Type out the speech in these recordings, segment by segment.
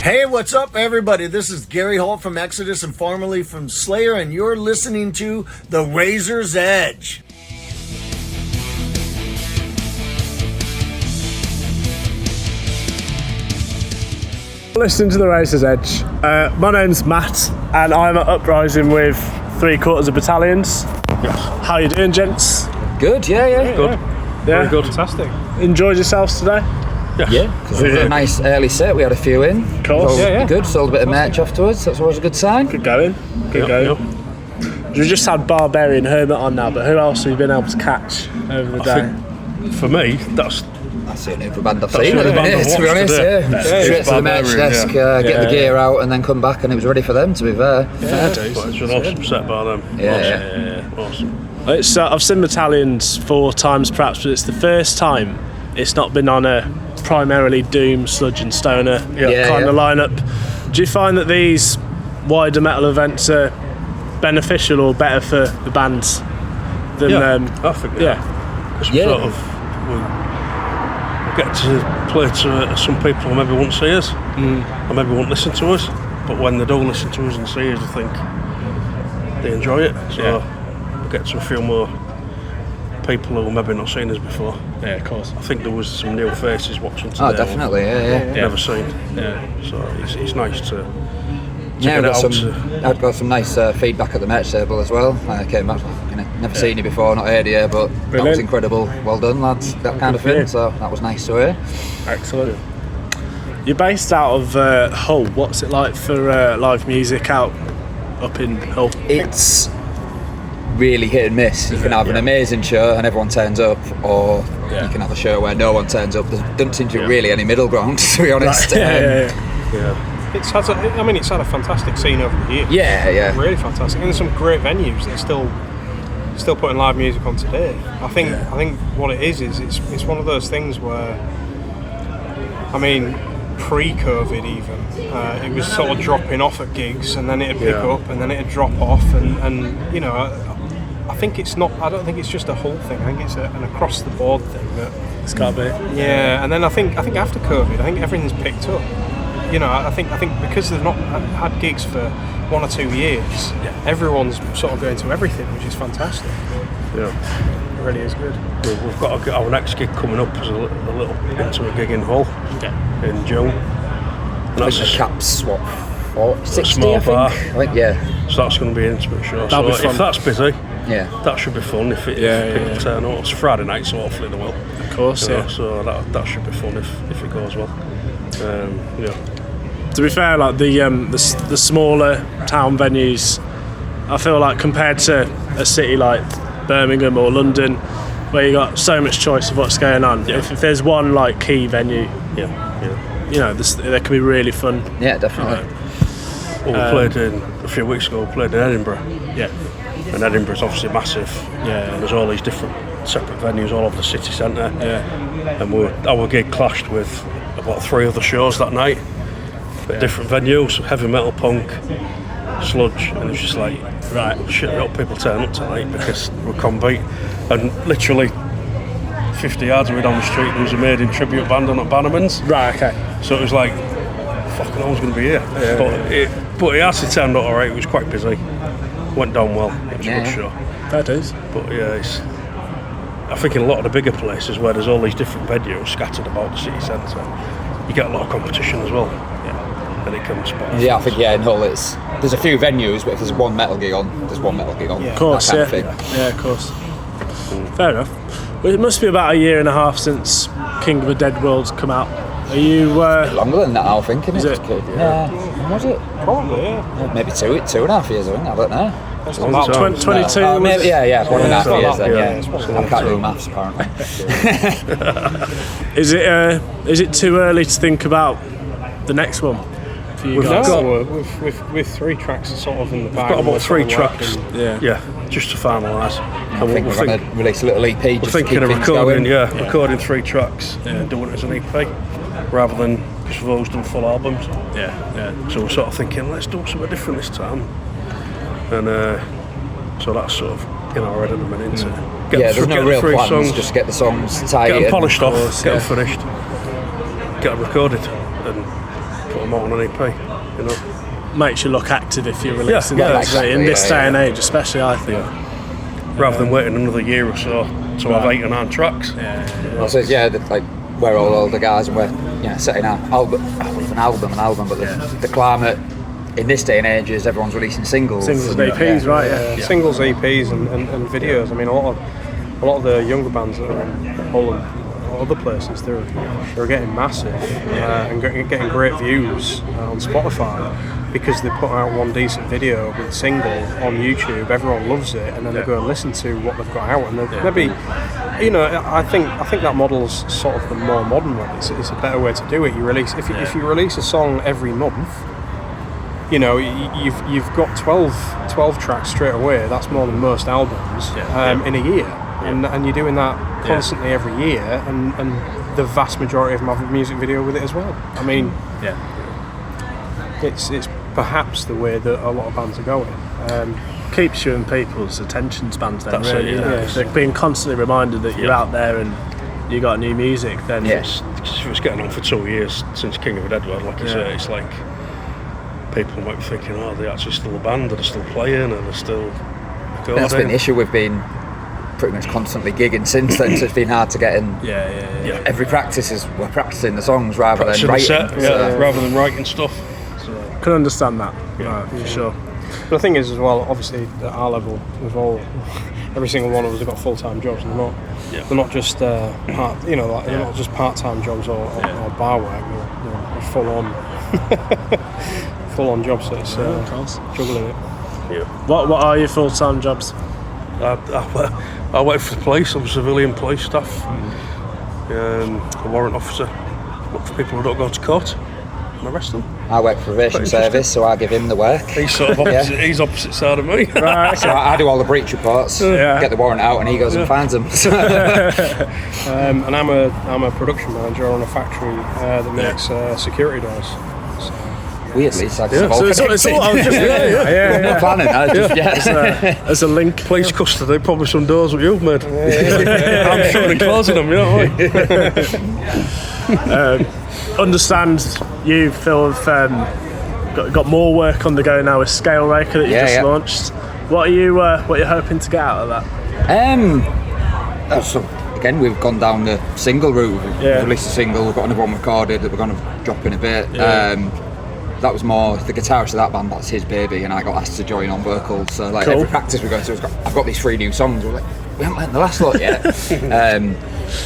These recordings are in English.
Hey, what's up, everybody? This is Gary Holt from Exodus and formerly from Slayer, and you're listening to The Razor's Edge. Listening to The Razor's Edge. My name's Matt, and I'm at Uprising with 3/4 of Battalions. Yes. How you doing, gents? Good, yeah. Good. Yeah. Very good. Fantastic. Enjoyed yourselves today? Yes. Yeah, because it was a nice early set. We had a few in. Of course. So Yeah. Good. Sold a bit of merch afterwards. That's always a good sign. Good going. Good going. Yep. We just had Barbarian Hermit on now, but who else have you been able to catch over the day? For me, that's That's the only band I've That's seen the at the only band minute, I've to be watched honest. today. Yeah. Yeah. Straight to the merch Barbarian, desk, yeah. get the gear out, and then come back, and it was ready for them. To be fair. Fair dues. it's an awesome set by them. Yeah. Awesome. It's, I've seen Battalions 4 times perhaps, but it's the first time it's not been on a primarily doom, sludge and stoner kind of lineup. Do you find that these wider metal events are beneficial or better for the bands than I think yeah. Because we sort of we get to play to some people who maybe won't see us and maybe won't listen to us, but when they do listen to us and see us, I think they enjoy it. So we get to a few more people who maybe not seen us before. Yeah, of course. I think there was some new faces watching today. Oh, definitely. Yeah. Never seen. Yeah. So it's nice to Yeah, get it out I've got some nice feedback at the merch table as well. I came back, never seen you before, not heard you, but that was incredible. Well done, lads. That kind of thing. So that was nice to hear. Excellent. You're based out of Hull. What's it like for live music out up in Hull? It's really hit and miss. You can have an amazing show and everyone turns up, or you can have a show where no one turns up. There doesn't seem to be really any middle ground, to be honest. Right. It's had a fantastic scene over the years. Yeah. Really fantastic. And there's some great venues that are still putting live music on today. I think what it is it's one of those things where, I mean, pre-COVID even, it was sort of dropping off at gigs, and then it'd pick up, and then it'd drop off, and you know, I think it's not. I don't think it's just a whole thing. I think it's an across the board thing that It's got to be. Yeah, and then I think after COVID, I think everything's picked up. You know, I think because they've not had gigs for 1 or 2 years, everyone's sort of going to everything, which is fantastic. Yeah. It really is good. We've got our next gig coming up as a little intimate gig in Hull in June. And That's the caps, what, 60, small I think? bar. I think, yeah. So that's going to be an intimate show. That'll be fun. If that's busy, that should be fun. If people turn up, it's Friday night, so hopefully they will. Of course, So that should be fun if it goes well. To be fair, like the smaller town venues, I feel like compared to a city like Birmingham or London, where you got so much choice of what's going on. If there's one like key venue, you know, they can be really fun. Yeah, definitely. Well, we played a few weeks ago. We played in Edinburgh. Yeah. And Edinburgh's obviously massive. Yeah. And there's all these different separate venues all over the city centre. Yeah. And our gig clashed with about 3 other shows that night at different venues, heavy metal, punk, sludge, and it's just like, right, shit, we hope people turn up tonight because we're convict. And literally 50 yards away down the street there was a Maiden tribute band on at Bannerman's. Right, okay. So it was like, fucking no one's going to be here. But it actually turned out alright. It was quite busy. Went down well. It was a good show. That is. But I think in a lot of the bigger places where there's all these different venues scattered about the city centre, you get a lot of competition as well. And it can spot. Yeah, I think in Hull there's a few venues, but if there's one metal gig on, there's one metal gig on. Of course, that kind yeah. of thing. Yeah, of course. Fair enough. Well, it must be about a year and a half since King of the Dead World's come out. Are you? Longer than that, I think, isn't it? Yeah. Was it? Probably, yeah. Maybe 2.5 years, I think. I don't know. That's not that long. 22. Maybe, 1.5 years then. Yeah. I can't do maths apparently. Is it too early to think about the next one for you guys? With 3 tracks sort of in the bag. We've got about 3 tracks. Yeah. Just to finalise. I think we're going to release a little EP. We're thinking of recording 3 tracks and doing it as an EP rather than because we've always done full albums. Yeah. So we're sort of thinking, let's do something different this time. And so that's sort of in our head at the minute. There's no real plans, songs, just get the songs tight. Get them polished off, get them Yeah. finished, get them recorded and put them out on an EP, you know. Makes you look active if you're releasing Yeah, those, exactly, in this yeah, day and age, especially, I think. Rather than waiting another year or so to have 8 or 9 tracks. I suppose, like we're all older guys and we're setting our album, but the climate in this day and age is everyone's releasing singles. Singles and EPs, right? Yeah. Singles, EPs, and videos. I mean, a lot of the younger bands that are in Holland or other places, they're getting massive and getting great views on Spotify because they put out one decent video with a single on YouTube. Everyone loves it, and then they go and listen to what they've got out, and maybe. I think that model's sort of the more modern one. It's a better way to do it. You release if you release a song every month, you've got 12 tracks straight away. That's more than most albums in a year, and you're doing that constantly every year, and the vast majority of them have a music video with it as well. I mean, it's perhaps the way that a lot of bands are going. Keeps you in people's attention spans then, That's really. it, If they're being constantly reminded that you're out there and you got new music, then It's getting on for 2 years since King of the Dead, like you say. It's like people might be thinking, they're actually still a band, they're still playing, and they're still recording. That's been the issue. We've been pretty much constantly gigging since then, so it's been hard to get in. Every practice we're practicing the songs rather than writing. Rather than writing stuff. can understand that. For sure. But the thing is, as well, obviously at our level, every single one of us have got full-time jobs, and they're not just they're not just part-time jobs or bar work. They're full-on jobs. So it's juggling it. Yeah. What are your full-time jobs? I work for the police. I'm civilian police staff. A warrant officer. Look for people who don't go to court and arrest them. I work for probation service, so I give him the work. He's sort of opposite. He's opposite side of me. Right. So I do all the breach reports, get the warrant out, and he goes and finds them. And I'm a production manager on a factory that makes security doors. Weirdly, so it's all, I was just not planning that. As a link. Police custody, probably some doors what you've made. I'm shutting and closing them, Understand you, Phil, have got more work on the go now with Scale Raker that you just launched. What are you hoping to get out of that? So again, we've gone down the single route. We've released a single. We've got another one recorded that we're going to drop in a bit. That was more the guitarist of that band. That's his baby, and I got asked to join on vocals. So like every practice we go to, I've got these 3 new songs. We're like, we haven't learned the last lot yet.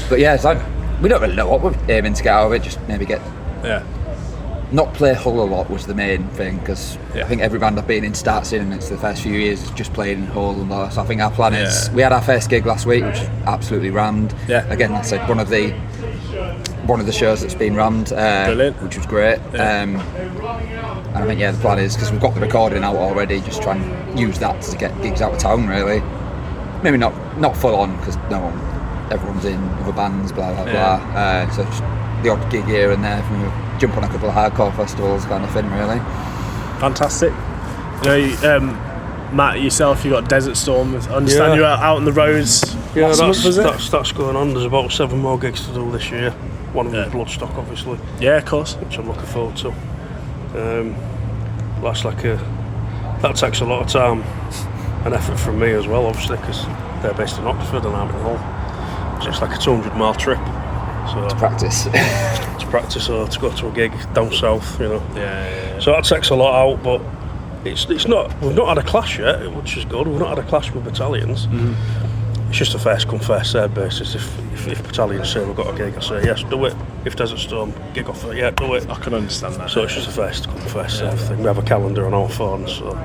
But yeah, it's like, we don't really know what we're aiming to get out of it. Just maybe not play Hull a lot was the main thing, because I think every band I've been in starts in, and it's the first few years just playing in Hull and all that. So I think our plan is, we had our first gig last week, which absolutely rammed. Again, like I said, one of the shows that's been rammed, which was great. And I think the plan is, because we've got the recording out already, just try and use that to get gigs out of town really. Maybe not full on, because everyone's in other bands, blah blah blah. So just the odd gig here and there, jump on a couple of hardcore festivals kind of thing really. Fantastic. Matt, yourself, you got Desert Storm. I understand you're out on the roads. That's going on. There's about 7 more gigs to do this year. One of them is Bloodstock, obviously. Yeah, of course. Which I'm looking forward to. That takes a lot of time and effort from me as well, obviously, because they're based in Oxford and I'm in Hull. So it's like a 200-mile trip. So to practice. Or to go to a gig down south, So that takes a lot out, but it's not. We've not had a clash yet, which is good. We've not had a clash with Battalions. It's just a first come first served basis. If Battalions say we've got a gig, I say yes, do it. If Desert Storm gig offer, do it. I can understand that. So it's just a first come first served thing. We have a calendar on our phones, so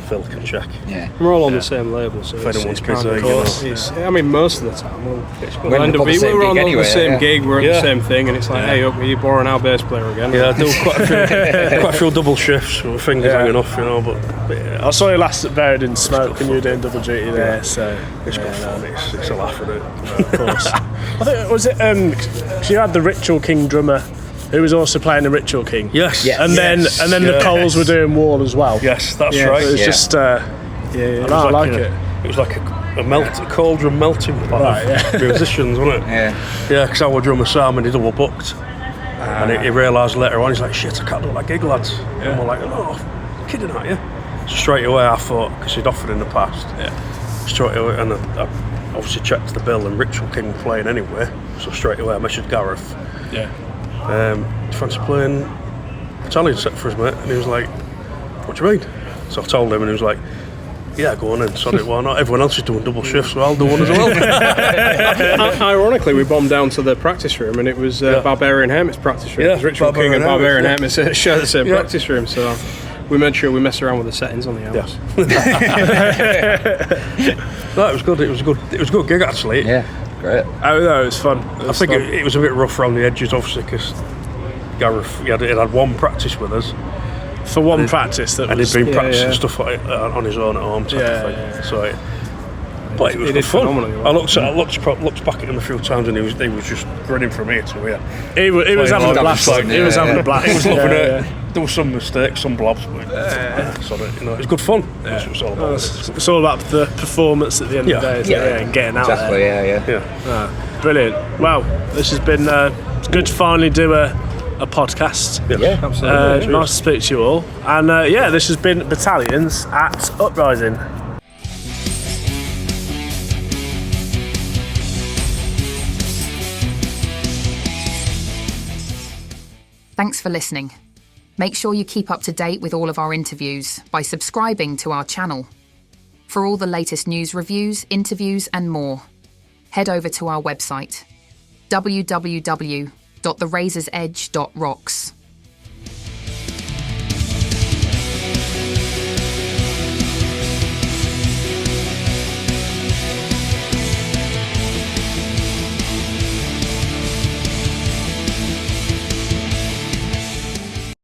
Phil can check. We're all on the same label, so if anyone's busy, most of the time we'll end up we're on anyway, the same gig, we're at the same thing, and it's like, hey, are you boring our bass player again? I do quite a few double shifts with fingers hanging off, but I saw you last at Buried in Smoke and you were doing double duty there, so it's good fun. It's a laugh at it. Of course. I think cause you had the Ritual King drummer who was also playing the Ritual King. Yes. And then the Coles were doing Wall as well. Yes, that's right. It was just I like it. It was like a cauldron melting pot of musicians, wasn't it? Yeah, because our drummer Sam and he double booked. And he realised later on, he's like, shit, I can't do that gig, lads. And we're like, no, you're kidding, aren't you? So straight away I thought, because he'd offered in the past, straight away, and I obviously checked the bill, and Ritual King were playing anyway, so straight away I messaged Gareth. Fancy playing Battalions set for us, mate? And he was like, what do you mean? So I told him, and he was like, yeah, go on in, sod it, why not? Everyone else is doing double shifts, so I'll do one as well. Ironically, we bombed down to the practice room, and it was Barbarian Hermit's practice room. Yeah, Ritual King and Barbarian Hermit share the same practice room, so we made sure we messed around with the settings on the hours. No, it was good. It was a good gig, actually. Yeah, great. Oh no, it was fun. I think it was a bit rough around the edges, obviously, because Gareth he had one practice with us. For one practice, that and was... he'd been practicing stuff like, on his own at home type of thing. So but it was good fun. I looked back at him a few times, and he was just grinning from ear to ear. He was having a blast. He was having a blast. He was loving it. There were some mistakes, some blobs, but it was good fun. That's what it's all about. It's all about the performance at the end of the day, and getting out there. Yeah. Brilliant. Well, this has been good to finally do a podcast. Yeah, absolutely. Nice to speak to you all. And this has been Battalions at Uprising. Thanks for listening. Make sure you keep up to date with all of our interviews by subscribing to our channel. For all the latest news, reviews, interviews and more, head over to our website, www.therazorsedge.rocks.